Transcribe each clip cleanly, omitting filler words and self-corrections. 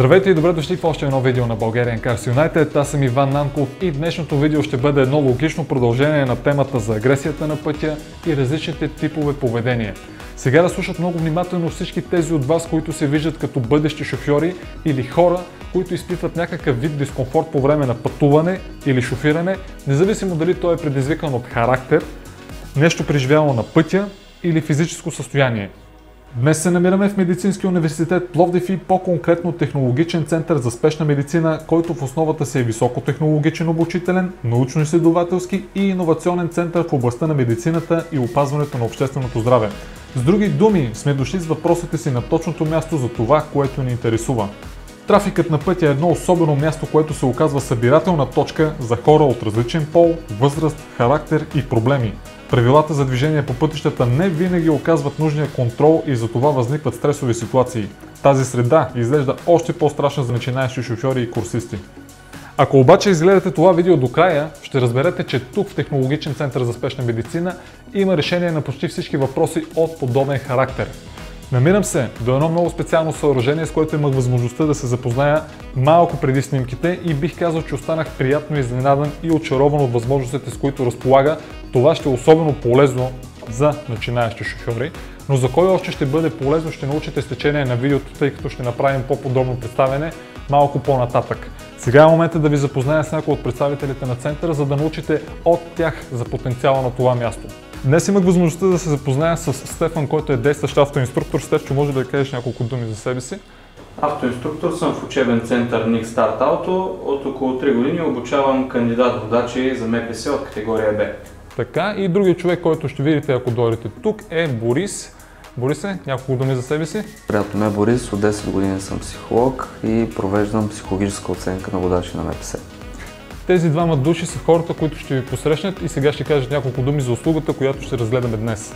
Здравейте и добре дошли в още едно видео на Bulgarian Cars United. Аз съм Иван Нанков и днешното видео ще бъде едно логично продължение на темата за агресията на пътя и различните типове поведение. Сега да слушат много внимателно всички тези от вас, които се виждат като бъдещи шофьори или хора, които изпитват някакъв вид дискомфорт по време на пътуване или шофиране, независимо дали той е предизвикан от характер, нещо преживяло на пътя или физическо състояние. Днес се намираме в Медицинския университет Пловдив и по-конкретно технологичен център за спешна медицина, който в основата си е високотехнологичен обучителен, научно-изследователски и иновационен център в областта на медицината и опазването на общественото здраве. С други думи, сме дошли с въпросите си на точното място за това, което ни интересува. Трафикът на пътя е едно особено място, което се оказва събирателна точка за хора от различен пол, възраст, характер и проблеми. Правилата за движение по пътищата не винаги оказват нужния контрол и затова възникват стресови ситуации. Тази среда изглежда още по-страшна за начинаещи шофьори и курсисти. Ако обаче изгледате това видео до края, ще разберете, че тук в Технологичен център за спешна медицина има решение на почти всички въпроси от подобен характер. Намирам се до едно много специално съоръжение, с което имах възможността да се запозная малко преди снимките и бих казал, че останах приятно изненадан и очарован от възможностите, с които разполага. Това ще е особено полезно за начинаещи шофьори, но за кой още ще бъде полезно, ще научите с течение на видеото, тъй като ще направим по-подробно представяне малко по-нататък. Сега е момента да ви запозная с някои от представителите на центъра, за да научите от тях за потенциала на това място. Днес имах възможността да се запозная с Стефан, който е действащ автоинструктор. Стефчо, може да кажеш няколко думи за себе си? Автоинструктор съм в учебен център Ник Старт Ауто. От около 3 години обучавам кандидат-водачи за МПС от категория Б. Така, и другият човек, който ще видите, ако дойдете тук, е Борис. Борисе, няколко думи за себе си? Приятно ме Борис, от 10 години съм психолог и провеждам психологическа оценка на водачи на МПС. Тези двама души са хората, които ще ви посрещнат и сега ще кажат няколко думи за услугата, която ще разгледаме днес.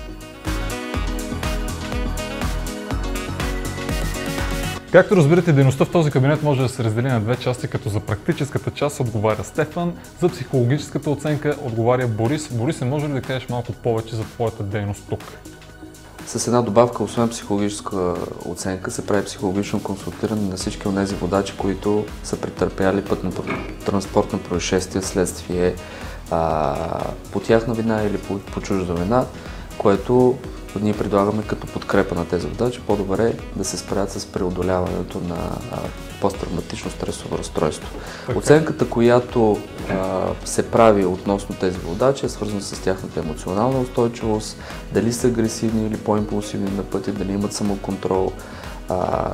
Както разбирате, дейността в този кабинет може да се раздели на две части, като за практическата част отговаря Стефан, за психологическата оценка отговаря Борис. Борис, може ли да кажеш малко повече за твоята дейност тук? С една добавка, освен психологическа оценка, се прави психологично консултиране на всички от тези водачи, които са претърпяли пътно-транспортно происшествие следствие по тяхна вина или по чужда вина, което ние предлагаме като подкрепа на тези водачи по-добре да се справят с преодоляването на посттравматично стресово разстройство. Оценката, която се прави относно тези водачи, е свързана с тяхната емоционална устойчивост, дали са агресивни или по-импулсивни на пътя, дали имат самоконтрол,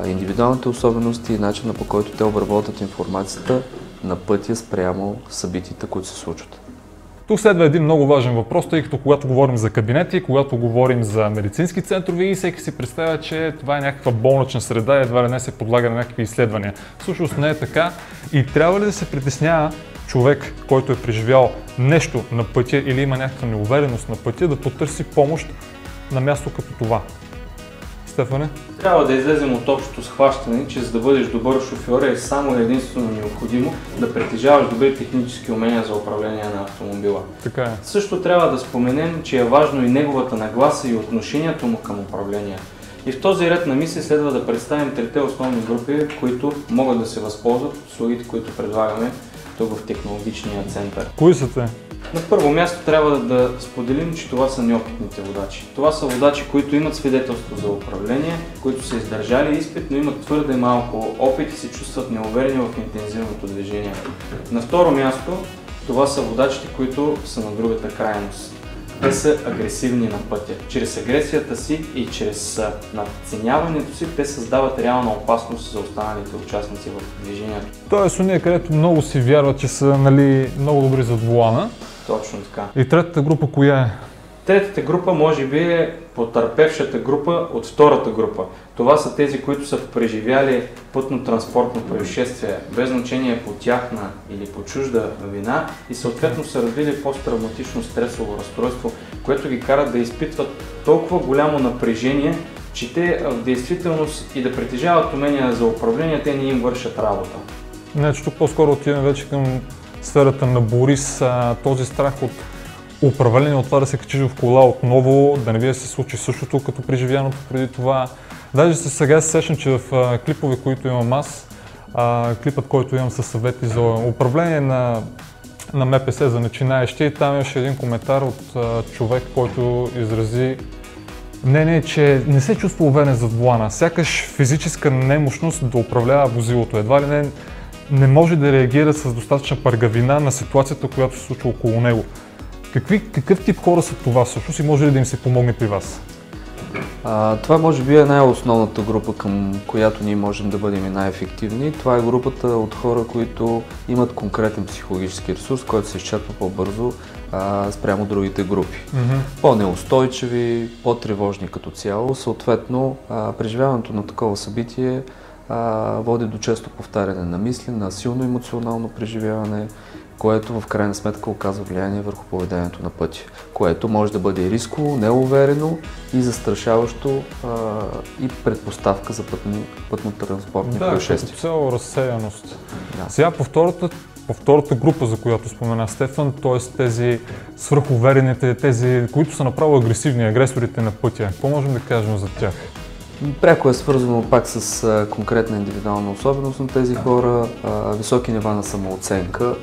индивидуалните особености и начина, по който те обработват информацията на пътя спрямо събитията, които се случват. Тук следва един много важен въпрос, тъй като когато говорим за кабинети, когато говорим за медицински центрове и всеки си представя, че това е някаква болнична среда и едва ли не се подлага на някакви изследвания. Всъщност не е така и трябва ли да се притеснява човек, който е преживял нещо на пътя или има някаква неувереност на пътя, да потърси помощ на място като това? Стефане? Трябва да излезем от общото схващане, че за да бъдеш добър шофьор е само единствено необходимо да притежаваш добри технически умения за управление на автомобила. Така е. Също трябва да споменем, че е важно и неговата нагласа и отношението му към управление. И в този ред на мисли следва да представим трите основни групи, които могат да се възползват от услугите, които предлагаме тук в технологичния център. Кои са те? На първо място трябва да споделим, че това са неопитните водачи. Това са водачи, които имат свидетелство за управление, които са издържали изпит, но имат твърде малко опит и се чувстват неуверени в интензивното движение. На второ място, това са водачите, които са на другата крайност. Те са агресивни на пътя. Чрез агресията си и чрез надценяването си, те създават реална опасност за останалите участници в движението. Тоест, уния, където много си вярват, че са много добри зад волана. Точно така. И третата група коя е? Третата група може би е потърпевшата група от втората група. Това са тези, които са преживяли пътно-транспортно происшествие, без значение по тяхна или по чужда вина и съответно са развили посттравматично стресово разстройство, което ги кара да изпитват толкова голямо напрежение, че те в действителност и да притежават умения за управление, те не им вършат работа. Значи тук по-скоро отиваме вече към сферата на Борис, този страх от управление, от това да се качиш в кола отново, да не ви да се случи същото като преживяното преди това. Даже сега се сещам, че в клипове, които имам аз, клипът, който имам със съвети за управление на МПС за начинаещи. Там имаше един коментар от човек, който изрази мнение, че не се чувства уверен зад волана. Сякаш физическа немощност да управлява возилото. Едва ли не може да реагира с достатъчна пъргавина на ситуацията, която се случва около него. Какъв тип хора са това всъщност и може ли да им се помогне при вас? Това може би е най-основната група, към която ние можем да бъдем и най-ефективни. Това е групата от хора, които имат конкретен психологически ресурс, който се изчерпва по-бързо спрямо другите групи. По-неустойчиви, по-тревожни като цяло. Съответно, преживяването на такова събитие води до често повтаряне на мисли, на силно емоционално преживяване, което в крайна сметка оказва влияние върху поведението на пътя, което може да бъде рисково, неуверено и застрашаващо и предпоставка за пътно-транспортни происшествия. Да, като цяло разсеяност. Да. Сега по втората група, за която спомена Стефан, т.е. тези свръхуверените, тези, които са направо агресивни, агресорите на пътя. Какво можем да кажем за тях? Пряко е свързано пак с конкретна индивидуална особеност на тези хора, високи нива на самооценка,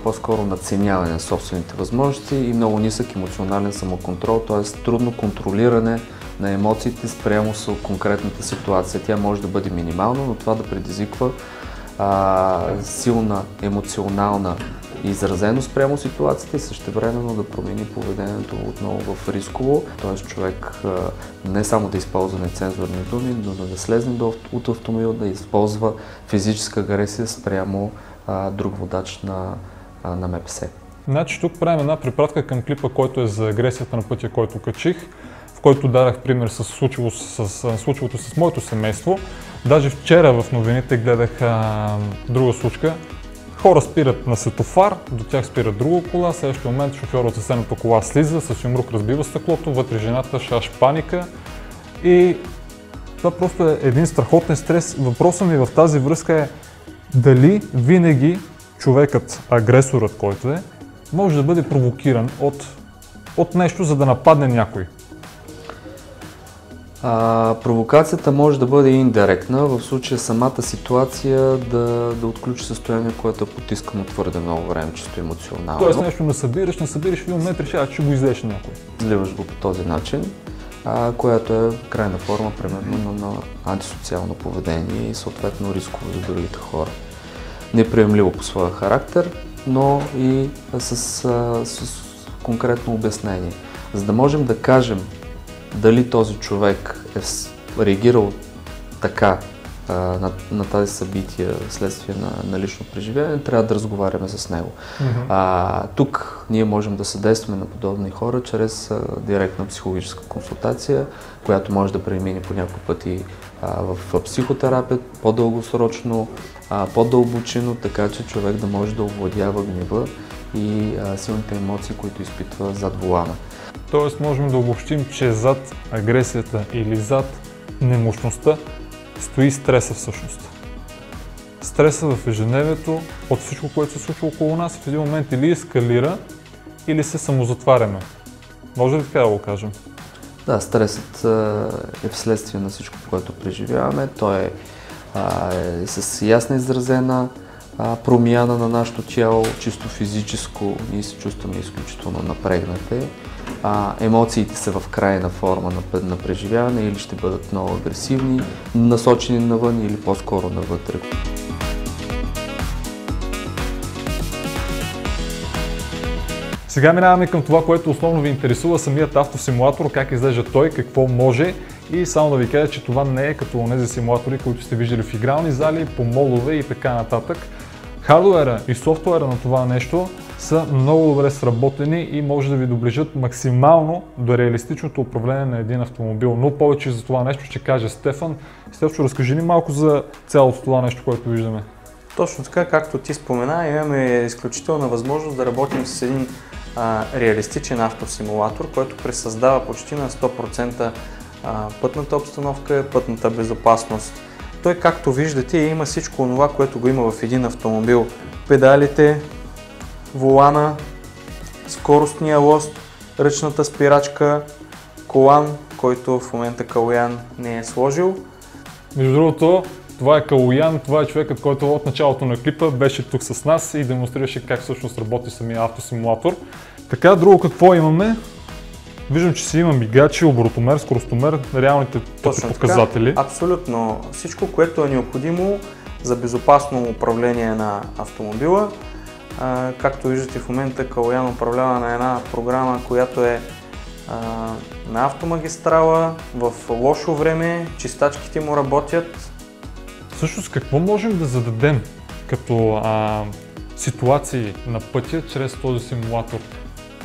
по-скоро надценяване на собствените възможности и много нисък емоционален самоконтрол, т.е. трудно контролиране на емоциите спрямо с конкретната ситуация. Тя може да бъде минимална, но това да предизвиква силна емоционална изразеност спрямо ситуацията и същевременно да промени поведението отново в рисково, т.е. човек не само да използва нецензурни думи, но да слезне от автомобил, да използва физическа агресия спрямо друг водач на МПС. Значи тук правим една препратка към клипа, който е за агресията на пътя, който качих, в който дадах пример с случилото с моето семейство. Даже вчера в новините гледах друга случка. Хора спират на светофар, до тях спира друга кола, в следващия момент шофьор от съседната кола слиза, с юмрук разбива стъклото, вътре жената шаш паника и това просто е един страхотен стрес. Въпросът ми в тази връзка е дали винаги човекът, агресорът, който е, може да бъде провокиран от нещо, за да нападне някой. Провокацията може да бъде индиректна, в случая самата ситуация да отключи състояние, което е потискано твърде много време, чисто емоционално. Тоест нещо насъбираш в един момент решаваш, че го излезеш някой. Сливаш го по този начин, която е крайна форма, примерно, на антисоциално поведение и съответно рисково за другите хора. Неприемливо по своя характер, но и с конкретно обяснение. За да можем да кажем дали този човек е реагирал така на тази събития вследствие на лично преживяване, трябва да разговаряме с него. Тук ние можем да съдействаме на подобни хора чрез директна психологическа консултация, която може да премине по няколко пъти в психотерапия, по-дългосрочно, по-дълбочино, така че човек да може да овладява гнева и силните емоции, които изпитва зад волана. Тоест можем да обобщим, че зад агресията или зад немощността стои стреса всъщност. Стреса в ежедневието от всичко, което се случва около нас, в един момент или ескалира, или се самозатваряме. Може ли така да го кажем? Да, стресът е вследствие на всичко, което преживяваме. Той е с ясна изразена промяна на нашето тяло, чисто физическо, ние се чувстваме изключително напрегнати. Емоциите са в крайна форма на преживяване или ще бъдат много агресивни, насочени навън или по-скоро навътре. Сега минаваме към това, което основно ви интересува, самият автосимулатор, как изглежда той, какво може и само да ви кажа, че това не е като онези симулатори, които сте виждали в игрални зали, по молове и така нататък. Хардуера и софтуера на това нещо са много добре сработени и може да ви доближат максимално до реалистичното управление на един автомобил. Но повече за това нещо ще каже Стефан. Стефчо, разкажи ни малко за цялото това нещо, което виждаме. Точно така, както ти спомена, имаме изключителна възможност да работим с един реалистичен автосимулатор, който пресъздава почти на 100% пътната обстановка, пътната безопасност. Той, както виждате, има всичко това, което го има в един автомобил. Педалите, волана, скоростния лост, ръчната спирачка, колан, който в момента Калоян не е сложил. Между другото, Това е Калоян, това е човекът, който от началото на клипа беше тук с нас и демонстрираше как всъщност работи самия автосимулатор. Така, друго какво имаме? Виждам, че си има мигачи, оборотомер, скоростомер, реалните показатели. Така, абсолютно. Всичко, което е необходимо за безопасно управление на автомобила. Както виждате в момента, Калоян управлява на една програма, която е на автомагистрала, в лошо време, чистачките му работят. Всъщност какво можем да зададем като ситуации на пътя чрез този симулатор?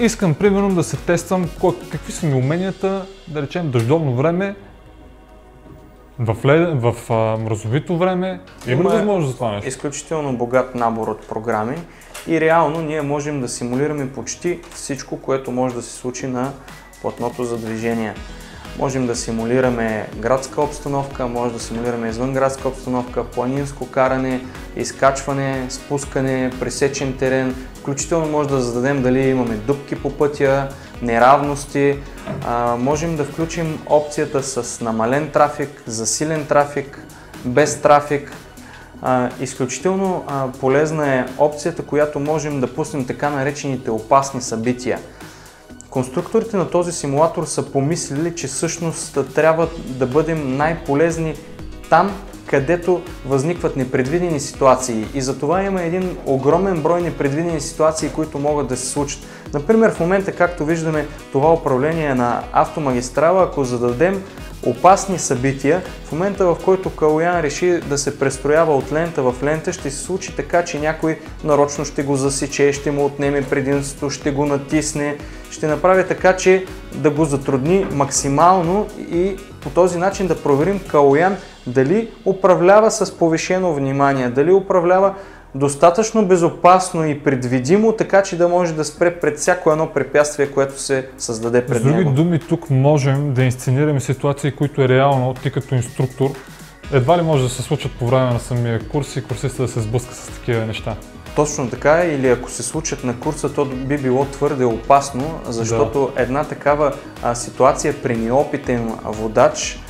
Искам примерно да се тествам какви са ми уменията, да речем дъждовно време, в мразовито време. Има ли възможност за това нещо? Изключително богат набор от програми и реално ние можем да симулираме почти всичко, което може да се случи на платното за движение. Можем да симулираме градска обстановка, може да симулираме извънградска обстановка, планинско каране, изкачване, спускане, пресечен терен. Включително може да зададем дали имаме дупки по пътя, неравности. Можем да включим опцията с намален трафик, засилен трафик, без трафик. Изключително полезна е опцията, която можем да пуснем така наречените опасни събития. Конструкторите на този симулатор са помислили, че всъщност трябва да бъдем най-полезни там, където възникват непредвидени ситуации. И затова има един огромен брой непредвидени ситуации, които могат да се случат. Например, в момента, както виждаме това управление на автомагистрала, ако зададем опасни събития, в момента в който Калоян реши да се престроява от лента в лента, ще се случи така, че някой нарочно ще го засече, ще му отнеме предимството, ще го натисне, ще направи така, че да го затрудни максимално и по този начин да проверим Калоян дали управлява с повишено внимание, дали управлява достатъчно безопасно и предвидимо, така че да може да спре пред всяко едно препятствие, което се създаде пред него. С други думи, тук можем да инсценираме ситуации, които е реално ти като инструктор едва ли може да се случат по време на самия курс и курсиста да се сблъска с такива неща. Точно така, или ако се случат на курса, то би било твърде опасно, защото една такава ситуация при неопитен водач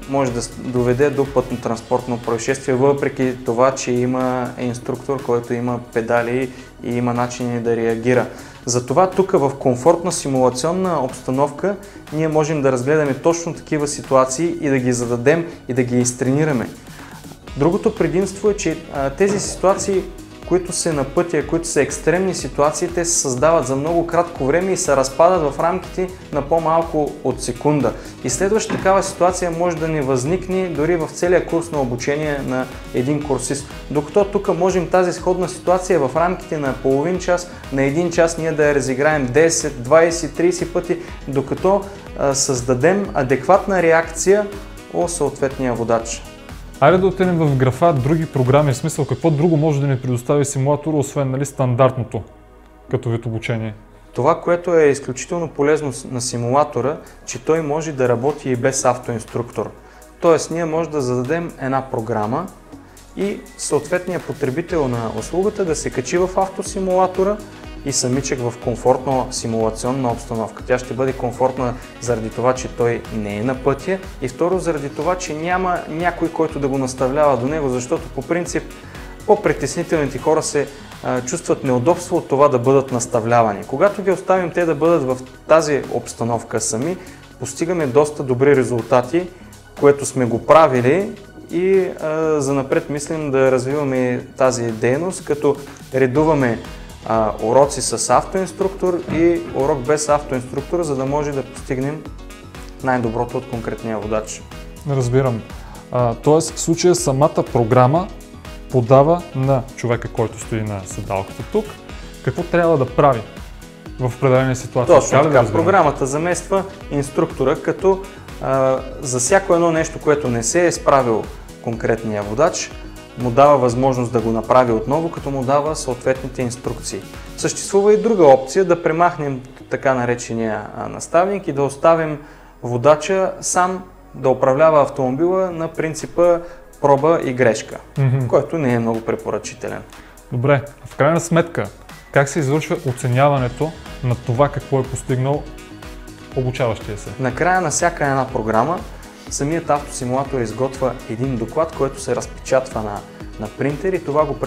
може да доведе до пътно-транспортно происшествие, въпреки това, че има инструктор, който има педали и има начини да реагира. Затова тук в комфортна симулационна обстановка ние можем да разгледаме точно такива ситуации и да ги зададем и да ги изтренираме. Другото предимство е, че тези ситуации, които са на пътя, които са екстремни ситуации, те се създават за много кратко време и се разпадат в рамките на по-малко от секунда. И следваща такава ситуация може да не възникне дори в целия курс на обучение на един курсист. Докато тук можем тази сходна ситуация в рамките на половин час, на един час ние да я разиграем 10, 20, 30 пъти, докато създадем адекватна реакция у съответния водач. Айде да отидем в графа други програми, в смисъл какво друго може да ни предостави симулатор, освен стандартното като вид обучение. Това, което е изключително полезно на симулатора, че той може да работи и без автоинструктор. Тоест ние може да зададем една програма и съответният потребител на услугата да се качи в автосимулатора и самичък в комфортна симулационна обстановка. Тя ще бъде комфортна заради това, че той не е на пътя и второ заради това, че няма някой, който да го наставлява до него, защото по принцип по-притеснителните хора се чувстват неудобство от това да бъдат наставлявани. Когато ги оставим те да бъдат в тази обстановка сами, постигаме доста добри резултати, което сме го правили и занапред мислим да развиваме тази дейност, като редуваме уроци с автоинструктор и урок без автоинструктор, за да може да постигнем най-доброто от конкретния водач. Разбирам. Тоест в случая самата програма подава на човека, който стои на седалката тук, какво трябва да прави в определени ситуации. Точно така. Програмата замества инструктора, като за всяко едно нещо, което не се е справил конкретния водач, му дава възможност да го направи отново, като му дава съответните инструкции. Съществува и друга опция да премахнем така наречения наставник и да оставим водача сам да управлява автомобила на принципа проба и грешка, който не е много препоръчителен. Добре, в крайна сметка, как се извършва оценяването на това какво е постигнал обучаващия се? Накрая на всяка една програма самият автосимулатор изготвя един доклад, който се разпечатва на принтер и това го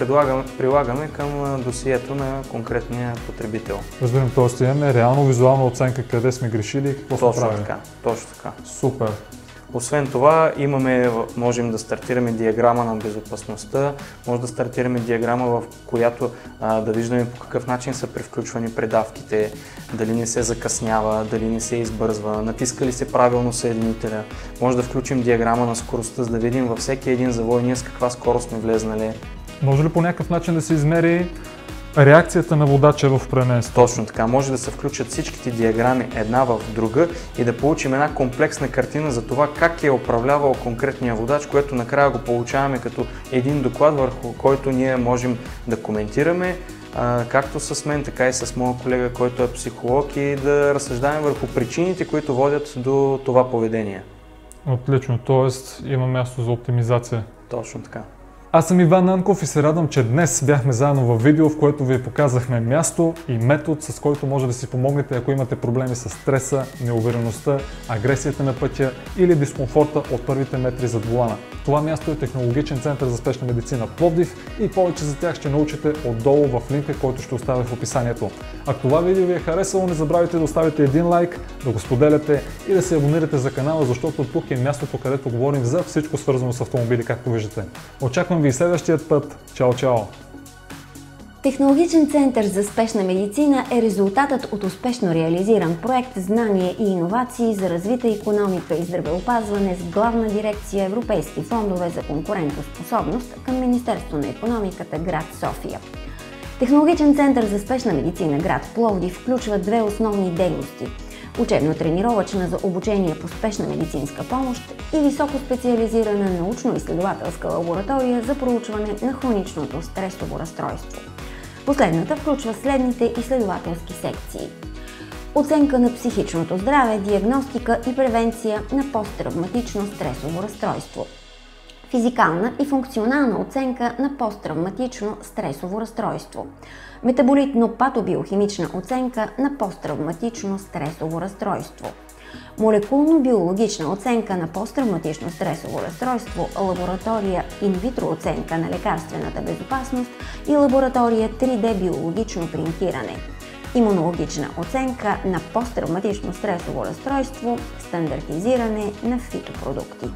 прилагаме към досието на конкретния потребител. Разбирам, т.е. имаме реално визуална оценка къде сме грешили и какво сме правили. Точно така. Супер. Освен това, можем да стартираме диаграма на безопасността, може да стартираме диаграма, в която да виждаме по какъв начин са превключвани предавките, дали не се закъснява, дали не се избързва, натиска ли се правилно съединителя. Може да включим диаграма на скоростта, за да видим във всеки един завой ние с каква скорост сме влезнали. Може ли по някакъв начин да се измери реакцията на водача в определен способ? Точно така. Може да се включат всичките диаграми една в друга и да получим една комплексна картина за това как е управлявал конкретния водач, което накрая го получаваме като един доклад, върху който ние можем да коментираме, както с мен, така и с моя колега, който е психолог, и да разсъждаваме върху причините, които водят до това поведение. Отлично, т.е. има място за оптимизация. Точно така. Аз съм Иван Нанков и се радвам, че днес бяхме заедно във видео, в което ви показахме място и метод, с който може да си помогнете, ако имате проблеми с стреса, неувереността, агресията на пътя или дискомфорта от първите метри зад волана. Това място е Технологичен център за спешна медицина Пловдив и повече за тях ще научите отдолу в линка, който ще оставя в описанието. Ако това видео ви е харесало, не забравяйте да оставите един лайк, да го споделяте и да се абонирате за канала, защото тук е мястото, където говорим за всичко свързано с автомобили, както виждате. Очаквам ви и следващият път. Чао, чао! Технологичен център за спешна медицина е резултатът от успешно реализиран проект Знание и иновации за развита икономика и здравеопазване с Главна дирекция Европейски фондове за конкурентоспособност към Министерство на икономиката, град София. Технологичен център за спешна медицина град Пловдив включва две основни дейности – учебно-тренировъчна за обучение по спешна медицинска помощ и високо специализирана научно-изследователска лаборатория за проучване на хроничното стресово разстройство. Последната включва следните изследователски секции: оценка на психичното здраве, диагностика и превенция на посттравматично стресово разстройство, физикална и функционална оценка на посттравматично стресово разстройство, метаболитно-патобиохимична оценка на посттравматично стресово разстройство, молекулно-биологична оценка на посттравматично стресово разстройство, лаборатория инвитро оценка на лекарствената безопасност и лаборатория 3D биологично принтиране, имунологична оценка на посттравматично стресово разстройство, стандартизиране на фитопродукти.